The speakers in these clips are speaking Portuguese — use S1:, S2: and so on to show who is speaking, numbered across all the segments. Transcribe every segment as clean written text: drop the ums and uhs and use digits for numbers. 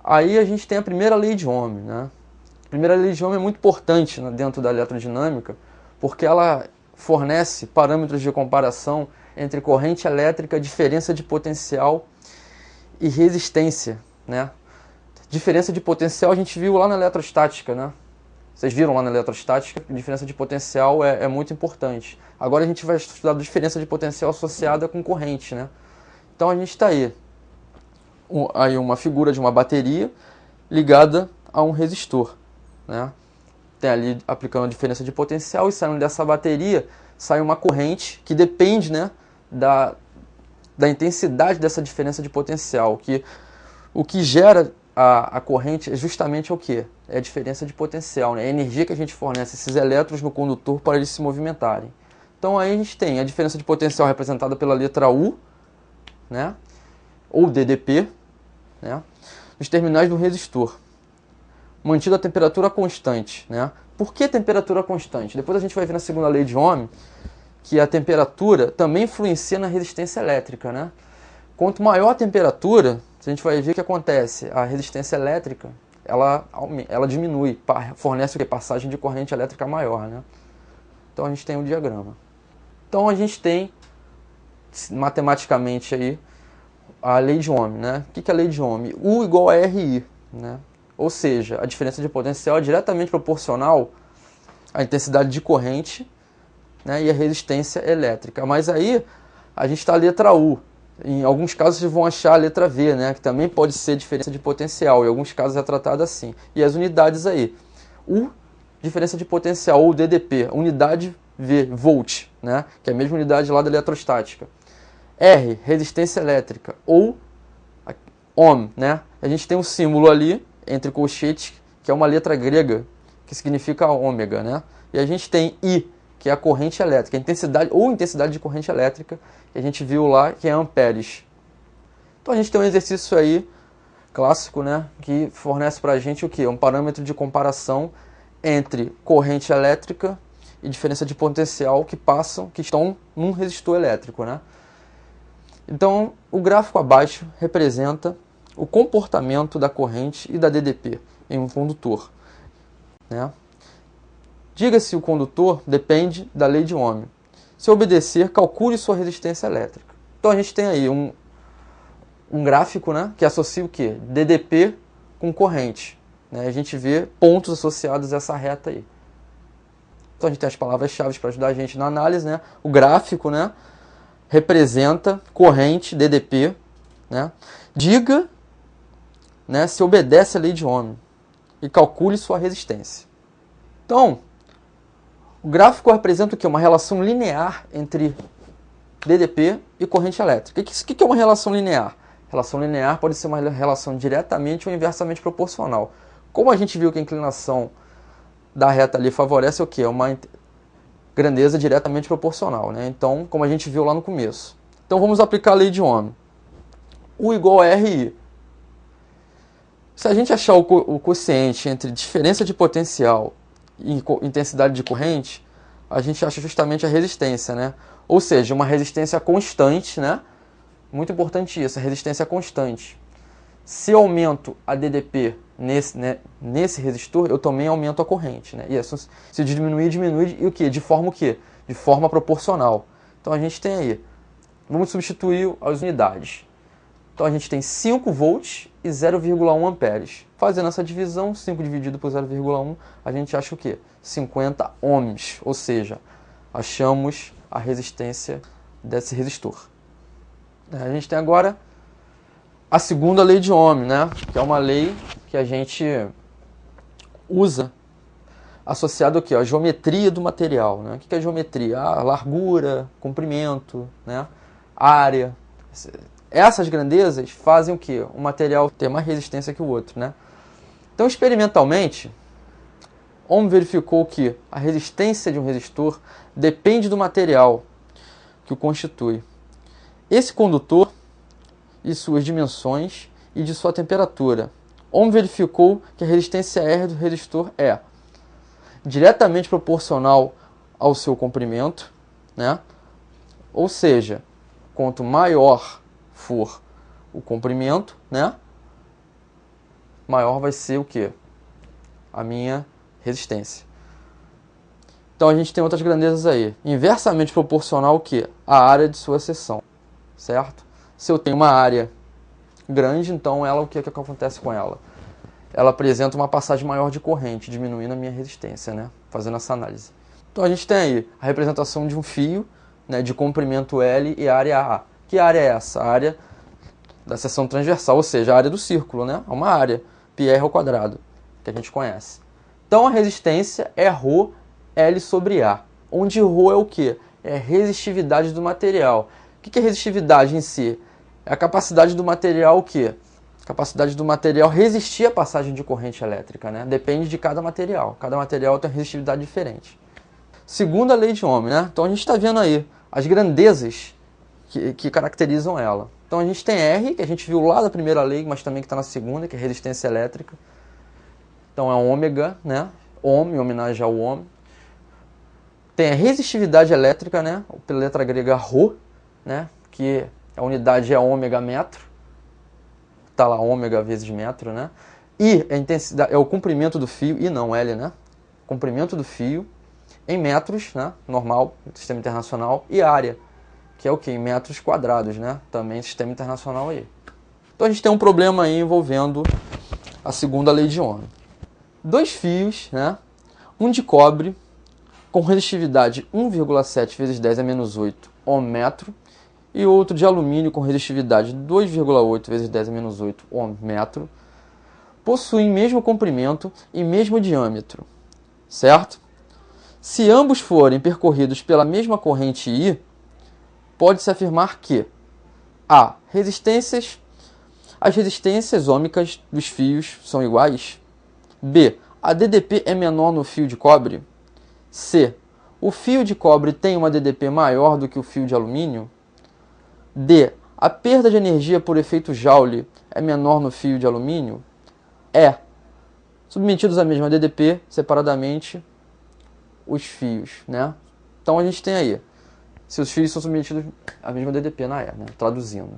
S1: Aí a gente tem a primeira lei de Ohm, né? A primeira lei de Ohm é muito importante dentro da eletrodinâmica, porque ela fornece parâmetros de comparação entre corrente elétrica, diferença de potencial e resistência, né? Diferença de potencial a gente viu lá na eletrostática, né? Vocês viram lá na eletrostática, a diferença de potencial é muito importante. Agora a gente vai estudar a diferença de potencial associada com corrente, né? Então a gente está aí uma figura de uma bateria ligada a um resistor, né? Tem ali aplicando a diferença de potencial e saindo dessa bateria sai uma corrente que depende, né, da intensidade dessa diferença de potencial. O que gera a corrente é justamente o quê? É a diferença de potencial, né? É a energia que a gente fornece esses elétrons no condutor para eles se movimentarem. Então aí a gente tem a diferença de potencial representada pela letra U, né, ou DDP, né, nos terminais do resistor, mantido a temperatura constante, né? Por que temperatura constante? Depois a gente vai ver na segunda lei de Ohm que a temperatura também influencia na resistência elétrica, né? Quanto maior a temperatura, a gente vai ver o que acontece. A resistência elétrica, ela diminui, fornece o que? Passagem de corrente elétrica maior, né? Então a gente tem o diagrama. Então a gente tem, matematicamente aí, a lei de Ohm, né? O que é a lei de Ohm? U igual a RI, né? Ou seja, a diferença de potencial é diretamente proporcional à intensidade de corrente, né, e a resistência elétrica. Mas aí a gente está a letra U. Em alguns casos vocês vão achar a letra V, né, que também pode ser diferença de potencial. Em alguns casos é tratada assim. E as unidades aí. U, diferença de potencial, ou DDP. Unidade V, volt, né, que é a mesma unidade lá da eletrostática. R, resistência elétrica, ou Ohm, né? A gente tem um símbolo ali, entre colchetes, que é uma letra grega, que significa ômega, né? E a gente tem I, que é a corrente elétrica, a intensidade ou intensidade de corrente elétrica, que a gente viu lá, que é amperes. Então a gente tem um exercício aí, clássico, né? Que fornece pra gente o quê? Um parâmetro de comparação entre corrente elétrica e diferença de potencial que estão num resistor elétrico, né? Então, o gráfico abaixo representa o comportamento da corrente e da DDP em um condutor, né? Diga-se o condutor depende da lei de Ohm. Se obedecer, calcule sua resistência elétrica. Então a gente tem aí um gráfico, né, que associa o quê? DDP com corrente, né? A gente vê pontos associados a essa reta aí. Então a gente tem as palavras-chave para ajudar a gente na análise, né? O gráfico, né, representa corrente DDP, né? Diga, né, se obedece à lei de Ohm e calcule sua resistência. Então, o gráfico representa o quê? Uma relação linear entre DDP e corrente elétrica. O que é uma relação linear? Relação linear pode ser uma relação diretamente ou inversamente proporcional. Como a gente viu que a inclinação da reta ali favorece o quê? Uma grandeza diretamente proporcional, né? Então, como a gente viu lá no começo. Então, vamos aplicar a lei de Ohm. U igual a RI. Se a gente achar o quociente entre diferença de potencial e intensidade de corrente, a gente acha justamente a resistência, né? Ou seja, uma resistência constante, né? Muito importante isso, a resistência constante. Se eu aumento a DDP nesse resistor, eu também aumento a corrente, né? E isso, se diminuir, diminui, e o quê? De forma o quê? De forma proporcional. Então a gente tem aí, vamos substituir as unidades. Então a gente tem 5 volts e 0,1 amperes. Fazendo essa divisão, 5 dividido por 0,1, a gente acha o quê? 50 ohms, ou seja, achamos a resistência desse resistor. A gente tem agora a segunda lei de Ohm, né? Que é uma lei que a gente usa associado ao quê? A geometria do material, né? O que é a geometria? A largura, comprimento, né? Área. Essas grandezas fazem o quê? O material ter mais resistência que o outro, né? Então, experimentalmente, Ohm verificou que a resistência de um resistor depende do material que o constitui. Esse condutor e suas dimensões e de sua temperatura. Ohm verificou que a resistência R do resistor é diretamente proporcional ao seu comprimento, né? Ou seja, quanto maior for o comprimento, né, maior vai ser o quê? A minha resistência. Então a gente tem outras grandezas aí. Inversamente proporcional ao quê? A área de sua seção, certo? Se eu tenho uma área grande, então ela, o que acontece com ela? Ela apresenta uma passagem maior de corrente, diminuindo a minha resistência, né? Fazendo essa análise. Então a gente tem aí a representação de um fio, né, de comprimento L e área A. Que área é essa? A área da seção transversal, ou seja, a área do círculo, né? É uma área, πr ao quadrado, que a gente conhece. Então a resistência é ρ L sobre A, onde ρ é o quê? É a resistividade do material. O que é resistividade em si? É a capacidade do material o quê? Capacidade do material resistir à passagem de corrente elétrica, né? Depende de cada material. Cada material tem uma resistividade diferente. Segunda lei de Ohm, né? Então a gente está vendo aí as grandezas que caracterizam ela. Então a gente tem R, que a gente viu lá da primeira lei, mas também que está na segunda, que é resistência elétrica. Então é ômega, né? Ohm, em homenagem ao Ohm. Tem a resistividade elétrica, né? Pela letra grega ρ, né? Que a unidade é ômega metro. Está lá ômega vezes metro, né? E a intensidade é o comprimento do fio, e não L, né? Comprimento do fio em metros, né? Normal, sistema internacional, e área, que é o que? Em metros quadrados, né? Também sistema internacional aí. Então a gente tem um problema aí envolvendo a segunda lei de Ohm. Dois fios, né? Um de cobre com resistividade 1,7 vezes 10 a menos 8 ohm metro e outro de alumínio com resistividade 2,8 vezes 10 a menos 8 ohm metro, possuem mesmo comprimento e mesmo diâmetro, certo? Se ambos forem percorridos pela mesma corrente I, pode-se afirmar que as resistências ômicas dos fios são iguais. B. A DDP é menor no fio de cobre. C. O fio de cobre tem uma DDP maior do que o fio de alumínio. D. A perda de energia por efeito Joule é menor no fio de alumínio. E. Submetidos à mesma DDP, separadamente, os fios, né? Então a gente tem aí, se os fios são submetidos à mesma DDP na E, né? Traduzindo.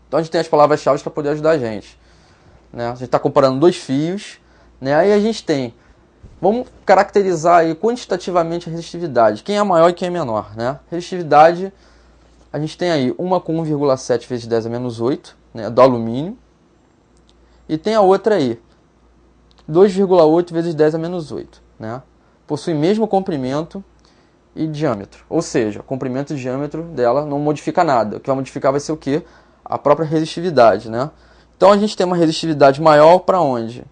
S1: Então a gente tem as palavras-chave para poder ajudar a gente, né? A gente está comparando dois fios, né? Aí a gente tem, vamos caracterizar aí quantitativamente a resistividade. Quem é maior e quem é menor, né? Resistividade, a gente tem aí uma com 1,7 vezes 10 a menos 8, né? Do alumínio. E tem a outra aí, 2,8 vezes 10 a menos 8, né? Possui mesmo comprimento e diâmetro. Ou seja, o comprimento e diâmetro dela não modifica nada. O que vai modificar vai ser o quê? A própria resistividade, né? Então a gente tem uma resistividade maior para onde?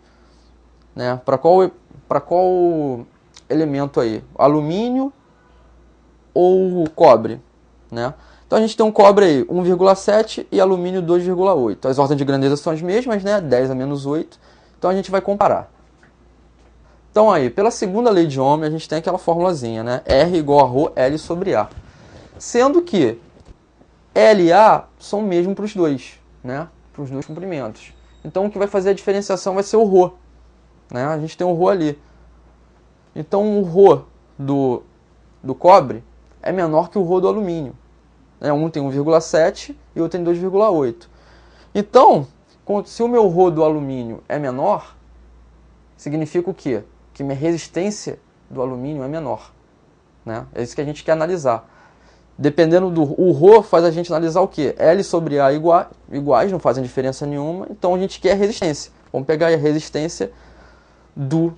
S1: Né? Para qual elemento aí? Alumínio ou cobre, né? Então a gente tem um cobre aí 1,7 e alumínio 2,8. As ordens de grandeza são as mesmas, né? 10 a menos 8. Então a gente vai comparar. Então aí, pela segunda lei de Ohm, a gente tem aquela formulazinha, né? R igual a ρ L sobre A. Sendo que L e A são o mesmo para os dois, né? Para os dois comprimentos. Então o que vai fazer a diferenciação vai ser o ρ, né? A gente tem o ρ ali. Então o ρ do cobre é menor que o ρ do alumínio. Um tem 1,7 e o outro tem 2,8. Então, se o meu ρ do alumínio é menor, significa o quê? Que minha resistência do alumínio é menor, né? É isso que a gente quer analisar. Dependendo o ρ faz a gente analisar o quê? L sobre A iguais, não fazem diferença nenhuma, então a gente quer a resistência. Vamos pegar aí a resistência do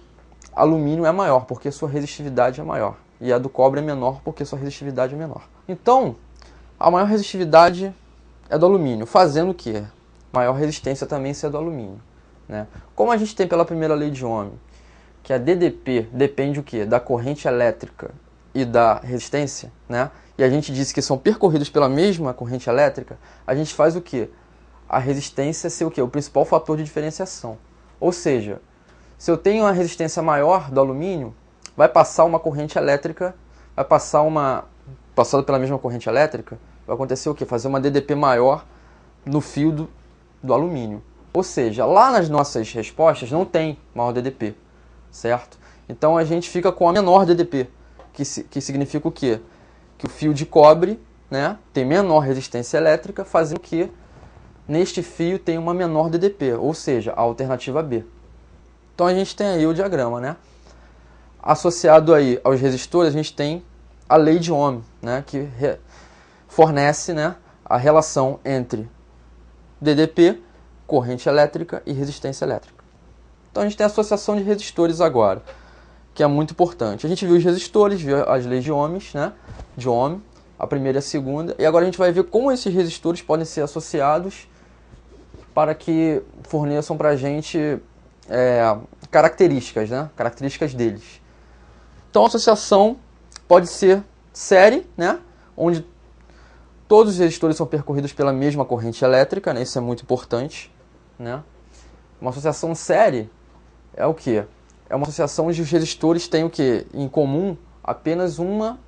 S1: alumínio é maior, porque sua resistividade é maior. E a do cobre é menor, porque sua resistividade é menor. Então, a maior resistividade é do alumínio, fazendo o quê? Maior resistência também ser do alumínio, né? Como a gente tem pela primeira lei de Ohm, que a DDP depende o quê? Da corrente elétrica e da resistência, né? E a gente disse que são percorridos pela mesma corrente elétrica, a gente faz o quê? A resistência ser o quê? O principal fator de diferenciação. Ou seja, se eu tenho uma resistência maior do alumínio, vai passar uma corrente elétrica, passando pela mesma corrente elétrica, vai acontecer o quê? Fazer uma DDP maior no fio do alumínio. Ou seja, lá nas nossas respostas não tem maior DDP, certo? Então a gente fica com a menor DDP, que significa o quê? Que o fio de cobre, né, tem menor resistência elétrica, fazendo que neste fio tem uma menor DDP, ou seja, a alternativa B. Então a gente tem aí o diagrama, né? Associado aí aos resistores, a gente tem a lei de Ohm, né? Que fornece, né, a relação entre DDP, corrente elétrica e resistência elétrica. Então a gente tem a associação de resistores agora, que é muito importante. A gente viu os resistores, viu as leis de ohms, né? De Ohm, a primeira e a segunda. E agora a gente vai ver como esses resistores podem ser associados para que forneçam para a gente características, né? Características deles. Então a associação pode ser série, né? Onde todos os resistores são percorridos pela mesma corrente elétrica, né? Isso é muito importante, né? Uma associação série é o quê? É uma associação onde os resistores têm o quê? Em comum apenas uma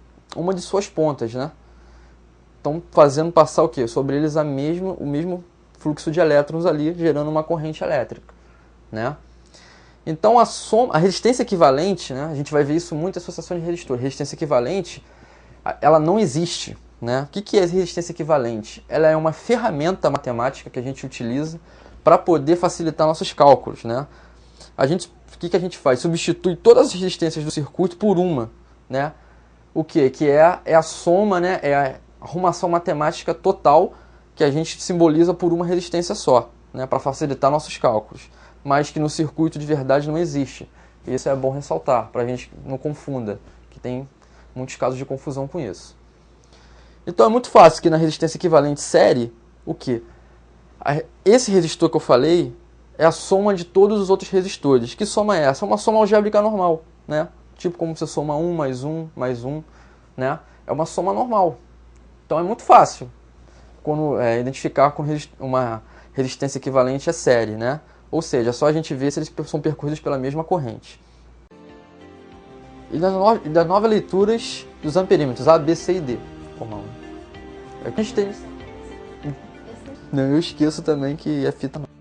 S1: de suas pontas, né? Estão fazendo passar o quê? Sobre eles o mesmo fluxo de elétrons ali, gerando uma corrente elétrica, né? Então a resistência equivalente, né? A gente vai ver isso muito em associação de resistores. Resistência equivalente, ela não existe, né? O que é resistência equivalente? Ela é uma ferramenta matemática que a gente utiliza para poder facilitar nossos cálculos, né? O que a gente faz? Substitui todas as resistências do circuito por uma, né? O que? Que é a soma, né? É a arrumação matemática total que a gente simboliza por uma resistência só, né? Para facilitar nossos cálculos, mas que no circuito de verdade não existe. Isso é bom ressaltar, para a gente não confunda, que tem muitos casos de confusão com isso. Então é muito fácil que na resistência equivalente série, o que? Esse resistor que eu falei é a soma de todos os outros resistores. Que soma é essa? É uma soma algébrica normal, né? Tipo como você soma 1 mais 1 mais 1, né? É uma soma normal. Então é muito fácil quando identificar com uma resistência equivalente a série, né? Ou seja, é só a gente ver se eles são percorridos pela mesma corrente. E das 9 leituras dos amperímetros, A, B, C e D. A gente tem... Não, eu esqueço também que é fita não.